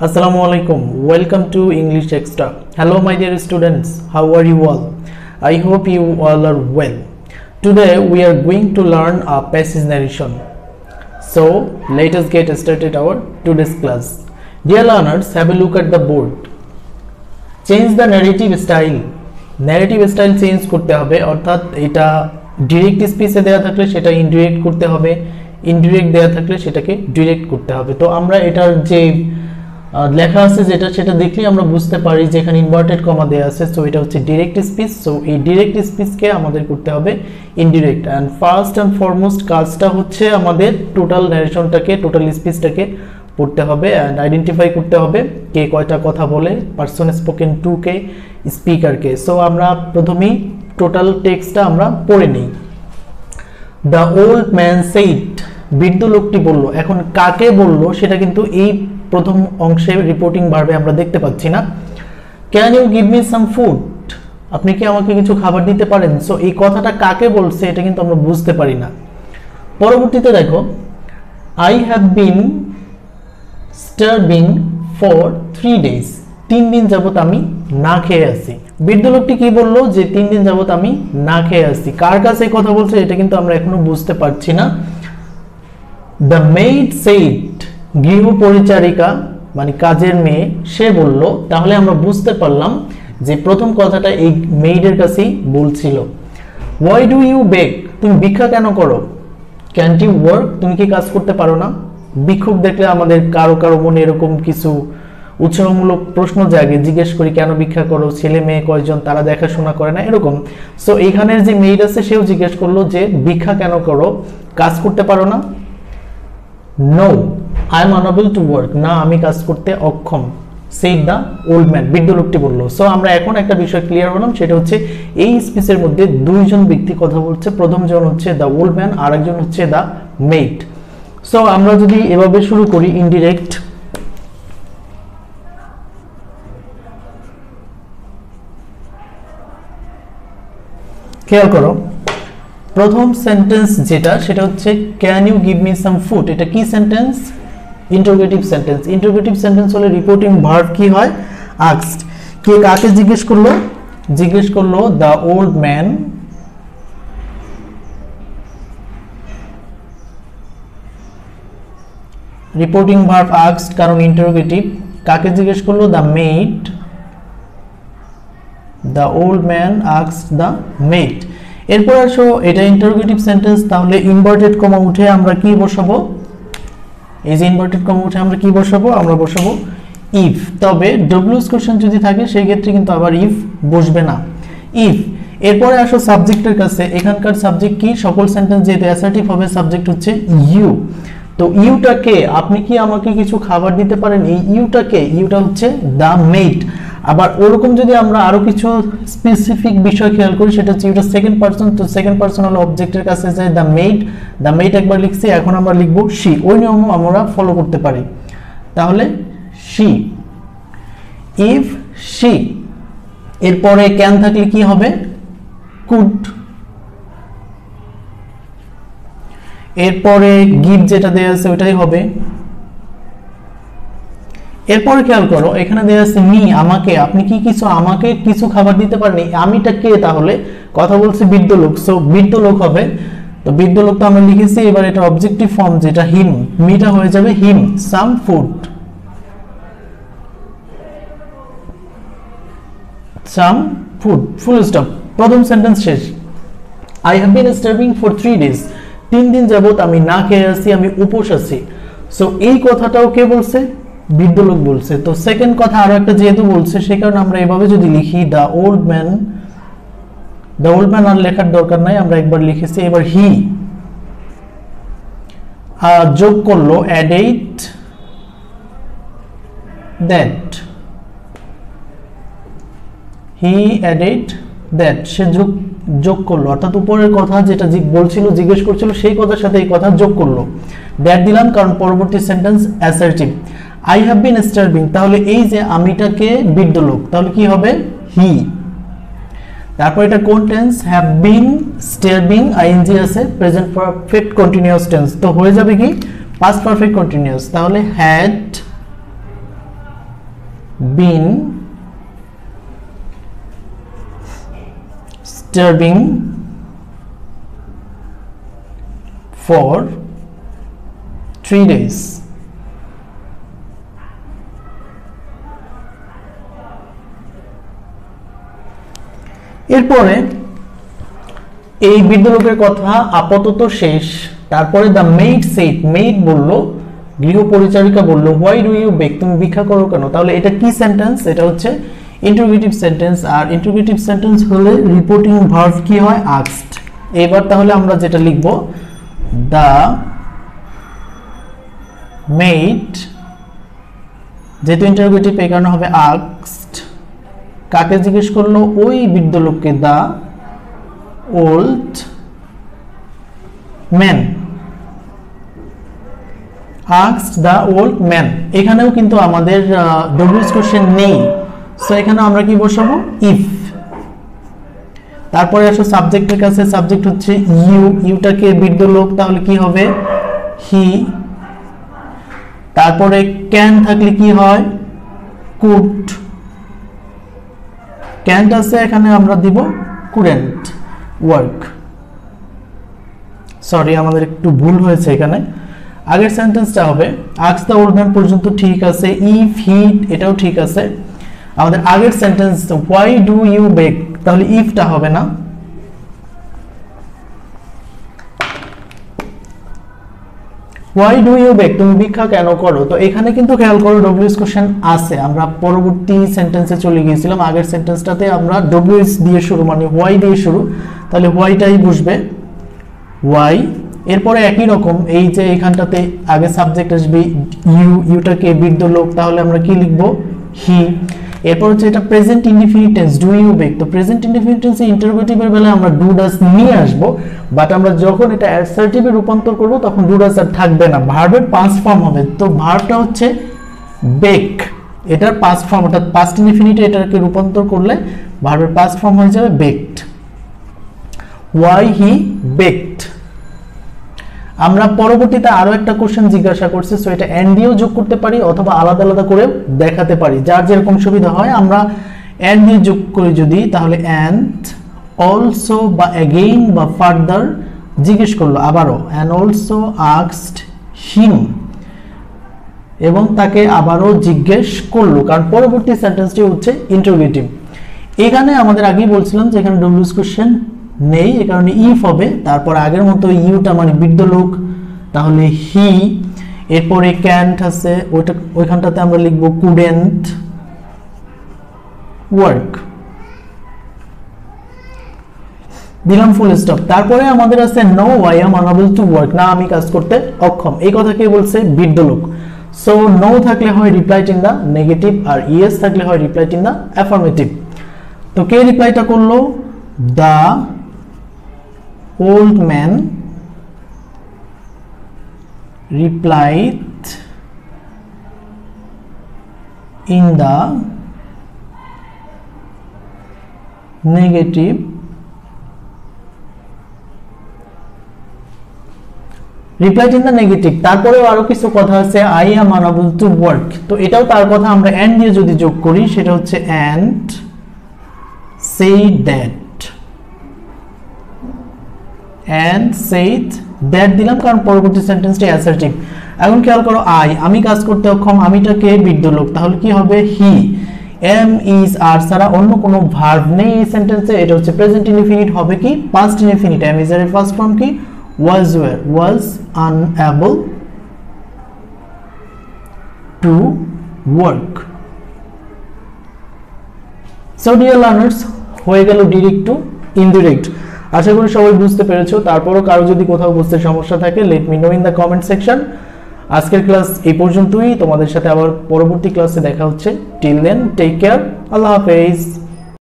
Assalamualaikum. Welcome to English Extra. Hello my dear students. How are you all? I hope you all are well. Today we are going to learn a passage narration. So let us get started our today's class. Dear learners, have a look at the board. Change the narrative style. Narrative style change করতে হবে, অর্থাৎ এটা direct স্পিচে দেয়া থাকলে সেটা indirect করতে হবে, indirect দেয়া থাকলে সেটাকে ডাইরেক্ট করতে হবে। তো আমরা এটার যে লেখা আছে যেটা সেটা দেখলেই আমরা বুঝতে পারি যে এখানে ইনভার্টেড কমা দেয়া আছে, সো এটা হচ্ছে ডাইরেক্ট স্পিচ। সো এই ডাইরেক্ট স্পিচকে আমাদের করতে হবে indirect. And first and foremost কাজটা হচ্ছে আমাদের টোটাল ন্যারেশনটাকে, টোটাল স্পিচটাকে পড়তে হবে এন্ড আইডেন্টিফাই করতে হবে কে কয়টা কথা বলে, person spoken to K, speaker K. So আমরা প্রথমেই টোটাল টেক্সটটা আমরা পড়ে নেই। দ্য ওল্ড ম্যান সেইড, বৃদ্ধ লোকটি বলল। এখন কাকে বলল সেটা কিন্তু এই প্রথম অংশে রিপোর্টিং ভার্বে আমরা দেখতে পাচ্ছি না। Can you give me some food, আপনি কি আমাকে কিছু খাবার দিতে পারেন? সো এই কথাটা কাকে বলছে এটা কিন্তু আমরা বুঝতে পারি না। পরবর্তীতে দেখো, I have been starving for 3 days, 3 দিন যাবত আমি না খেয়ে আছি। বৃদ্ধ লোকটি কি বলল যে 3 দিন যাবত আমি না খেয়ে আছি। কার কাছে কথা বলছে এটা কিন্তু আমরা এখনো বুঝতে পারছি না। দ্য মেইড সেইড, গৃহ পরিচারিকা মানে কাজের মেয়ে, সে বলল। তাহলে আমরা বুঝতে পারলাম যে প্রথম কথাটা এই মেইডের কাছেই বলছিল। ওয়াই ডু ইউ বেগ, তুমি ভিক্ষা কেন করো? ক্যান্ট ইউ ওয়ার্ক, তুমি কি কাজ করতে পারো না? ভিক্ষুক দেখলে আমাদের কারো কারো মনে এরকম কিছু উৎসাহমূলক প্রশ্ন জাগে, জিজ্ঞেস করি কেন ভিক্ষা করো, ছেলে মেয়ে কয়জন, তারা দেখাশোনা করে না, এরকম। সো এইখানের যে মেইড আছে সেও জিজ্ঞেস করলো যে ভিক্ষা কেন করো, কাজ করতে পারো না? No I am unable to work, না আমি কাজ করতে অক্ষম। সেইড দ্য ওল্ড ম্যান, বৃদ্ধ লোকটি বলল। সো আমরা এখন একটা বিষয় ক্লিয়ার হলাম, সেটা হচ্ছে এই স্পিচের মধ্যে দুইজন ব্যক্তি কথা বলছে। প্রথম জন হচ্ছে দ্য ওল্ড ম্যান, আর একজন হচ্ছে দ্য মেইড। সো আমরা যদি এভাবে শুরু করি ইনডিরেক্ট, খেয়াল করো প্রথম সেন্টেন্স যেটা সেটা হচ্ছে can you give me some food. এটা কি sentence? Interrogative sentence. Interrogative sentence হলে রিপোর্টিং ভার্ব কি হয়? আস্কড। কে কাকে জিজ্ঞেস করলো? জিজ্ঞেস করলো the old man reporting verb asked, কারণ ইন্টারোগেটিভ। কাকে জিজ্ঞেস করলো? The maid. The old man asked the maid. এরপর আসো, এটা ইন্টারোগেটিভ সেন্টেন্স, তাহলে ইনভার্টেড কমা উঠে আমরা কি বসাবো? এই যে ইনভার্টেড কমা উঠে আমরা কি বসাবো? আমরা বসাবো ইফ। তবে ডব্লিউএস কোশ্চেন যদি থাকে সেই ক্ষেত্রে কিন্তু আবার ইফ বসবে না, ইফ। এরপরে আসো সাবজেক্টের কাছে। এখানকার সাবজেক্ট কি? সকল সেন্টেন্স যেহেতু অ্যাসার্টিভ হবে, সাবজেক্ট হচ্ছে ইউ। তো ইউটাকে, আপনি কি আমাকে কিছু খাবার দিতে পারেন, এই ইউটাকে, ইউটা হচ্ছে দ্য মেইড। আবার ওরকম যদি আমরা আরো কিছু স্পেসিফিক বিষয় খেয়াল করি, সেটা হচ্ছে ইউটা সেকেন্ড পারসন। তো সেকেন্ড পারসন হলো অবজেক্টের কাছে যায় দ্য মেইড। দ্য মেইড একবার লিখছি, এখন আমরা লিখব শি। ওই নিয়ম আমরা ফলো করতে পারি। তাহলে শি, ইফ শি। এরপরে ক্যান থাকলে কি হবে? কুড। এরপরে গিভ যেটা দেয়া আছে ওটাই হবে। এরপরে খেয়াল করো, এখানে দেয়া আছে মি, আমাকে। আপনি কি কিছু আমাকে কিছু খাবার দিতে পারেন? আমিটা কে? তাহলে কথা বলছে বৃদ্ধ লোক, সো বৃদ্ধ লোক হবে। তো বৃদ্ধ লোক তো আমরা লিখেছি। এবার এটা অবজেক্টিভ ফর্ম যেটা হিম, মিটা হয়ে যাবে হিম। Some food, some food, full stop. প্রথম সেন্টেন্স শেষ। I have been starving for 3 days, 3 দিন যাবত আমি না খেয়ে আছি, আমি উপোস আছি। সো এই কথাটাও কে বলছে? বৃদ্ধ লোক বলছে। তো সেকেন্ড কথা আরো একটা যেহেতু বলছে, সেই কারণে আমরা এভাবে যদি লিখি the old man, the old man আর লেখার দরকার নাই, আমরা একবার লিখেছি। এবার হি যোগ করলো added that, he added that, সে যোগ করলো, অর্থাৎ উপরের কথা যেটা বলছিল, জিজ্ঞেস করছিল, সেই কথার সাথে এই কথা যোগ করলো। দ্যাট দিলাম কারণ পরবর্তী sentence assertive. I have been starving, তাহলে এই যে আমিটাকে বৃদ্ধ লোক, তাহলে কি হবে? হি। তারপর এটা কোন tense? Have been starving, ING আছে, প্রেজেন্ট পারফেক্ট কন্টিনিউয়াস টেন্স। তো হয়ে যাবে কি? Past perfect continuous. তাহলে had been starving for 3 days. এরপরে এই বৃদ্ধ লোকের কথা আপাতত শেষ। তারপরে দ্য মেইড সেড, মেইড বলল, গৃহ পরিচারিকা বলল, হোয়াই ডু ইউ বেক, তুমি ভিক্ষা করো কেন? তাহলে এটা কি সেন্টেন্স? এটা হচ্ছে ইন্টারোগেটিভ সেন্টেন্স। আর ইন্টারোগেটিভ সেন্টেন্স হলে রিপোর্টিং ভার্ব কি হয়? আস্কড। এবার তাহলে আমরা যেটা লিখব, দ্য মেইড, যেহেতু ইন্টারোগেটিভ এই কারণে হবে আস্কড। কাকে জিজ্ঞেস করলো? ওই বৃদ্ধ লোককে, the old man, asked the old man। এখানেও কিন্তু আমাদের ডব্লিউএস কোশ্চেন নেই, সো এখানে আমরা কি বসাবো? ইফ। তারপরে আসো সাবজেক্টের কাছে, সাবজেক্ট হচ্ছে ইউ, ইউটাকে বৃদ্ধ লোক, তাহলে কি হবে? হি। তারপরে ক্যান থাকলে কি হয়? কুড। ক্যান্ট আছে, এখানে আমরা দিব কুডেন্ট ওয়ার্ক। সরি, আমাদের একটু ভুল হয়েছে এখানে। আগের সেন্টেন্সটা হবে আস্ক দ্য ওল্ড ম্যান পর্যন্ত ঠিক আছে, ইফ হি এটাও ঠিক আছে। আমাদের আগের sentence why do you bake, তাহলে ইফটা হবে না। হোয়াই ডু ইউ বেক, তুমি ভিক্ষা কেন করো? তো এখানে কিন্তু খেয়াল করো ডব্লিউএস কোশ্চেন আছে। আমরা পরবর্তী সেন্টেন্সে চলে গিয়েছিলাম, আগের সেন্টেন্সটাতে আমরা ডব্লিউএস দিয়ে শুরু, মানে হোয়াই দিয়ে শুরু, তাহলে হোয়াইটাই বসবে, হোয়াই। এরপরে একই রকম এই যে এখানটাতে আগে সাবজেক্ট আসবে ইউ, ইউটাকে বৃদ্ধ লোক, তাহলে আমরা কি লিখবো? হি। এরপর হচ্ছে এটা present indefinite tense, do you bake. তো প্রেজেন্ট ইনডিফিনিট টেন্সে ইন্টারোগেটিভের বেলায় আমরা ডু ডাজ নিয়ে আসবো, বাট আমরা যখন এটা অ্যাসার্টিভে রূপান্তর করব তখন ডু ডাজ আর থাকবে না, ভার্বের পাস্ট ফর্ম হবে। তো ভার্বটা হচ্ছে বেক, এটার পাস্ট ফর্ম, অর্থাৎ পাস্ট ইনডিফিনিটে এটাকে রূপান্তর করলে ভার্বের পাস্ট ফর্ম হয়ে যাবে বেকড। Why he baked. আমরা পরবর্তীতে আরো একটা কোশ্চেন জিজ্ঞাসা করছি, সো এটা এন্ড দিয়েও যোগ করতে পারি অথবা আলাদা আলাদা করে দেখাতে পারি, যার যেরকম সুবিধা হয়। আমরা এন্ড দিয়ে যোগ করি যদি, তাহলে এন্ড অলসো বা এগেইন বা ফার্দার জিজ্ঞেস করলো আবারও, এন্ড অলসো আস্কড হিম, এবং তাকে আবারও জিজ্ঞেস করলো, কারণ পরবর্তী সেন্টেন্সটি হচ্ছে ইন্টারোগেটিভ। এখানে আমাদের আগেই বলছিলাম যে এখানে ডব্লিউএস কোশ্চেন নেই, এই কারণে ইফ হবে। তারপর আগের মতো ইউটা মানে বৃদ্ধ লোক, তাহলে হি। এরপরে ক্যান্ট আছে, ওইখানটাতে আমরা লিখবো কুডেন্ট ওয়ার্ক, দিলাম ফুল স্টপ। তারপরে আমাদের আছে no I am unable to work, না আমি কাজ করতে অক্ষম। এই কথা কে বলছে? বৃদ্ধ লোক। সো নো থাকলে হয় রিপ্লাইড ইন দা নেগেটিভ, আর ইয়েস থাকলে হয় রিপ্লাইড ইন দা অ্যাফার্মেটিভ। তো কে রিপ্লাইটা করলো? দা old man replied in the negative replied in the negative। তারপরেও আরো কিছু কথা আছে, I am unable to work, তো এটাও তার কথা। আমরা and দিয়ে যদি যোগ করি সেটা হচ্ছে and said that, and said that দিলাম, কারণ পরবর্তী সেন্টেন্সটি অ্যাসার্টিভ। এখন খেয়াল করো আমি কাজ করতে অক্ষম, আমিটাকে বৃদ্ধ লোক, তাহলে কি হবে? হি। এম ইজ আর ছাড়া অন্য কোনো ভার্ব নেই এই সেন্টেন্সে, এটা হচ্ছে প্রেজেন্ট ইনডিফিনিট, হবে কি? Past indefinite. এম ইজ এর ফার্স্ট ফর্ম কি? ওয়াজ wire, was unable to work. So dear learners, হয়ে গেল ডিরেক্ট টু ইনডিরেক্ট। আশা করি সবাই বুঝতে পেরেছো। তারপরও কারো যদি কোথাও বুঝতে সমস্যা থাকে, let me no in the comment section. আজকের ক্লাস এই পর্যন্তই, তোমাদের সাথে আবার পরবর্তী ক্লাসে দেখা হচ্ছে। টিল দেন টেক কেয়ার, আল্লাহ হাফেজ।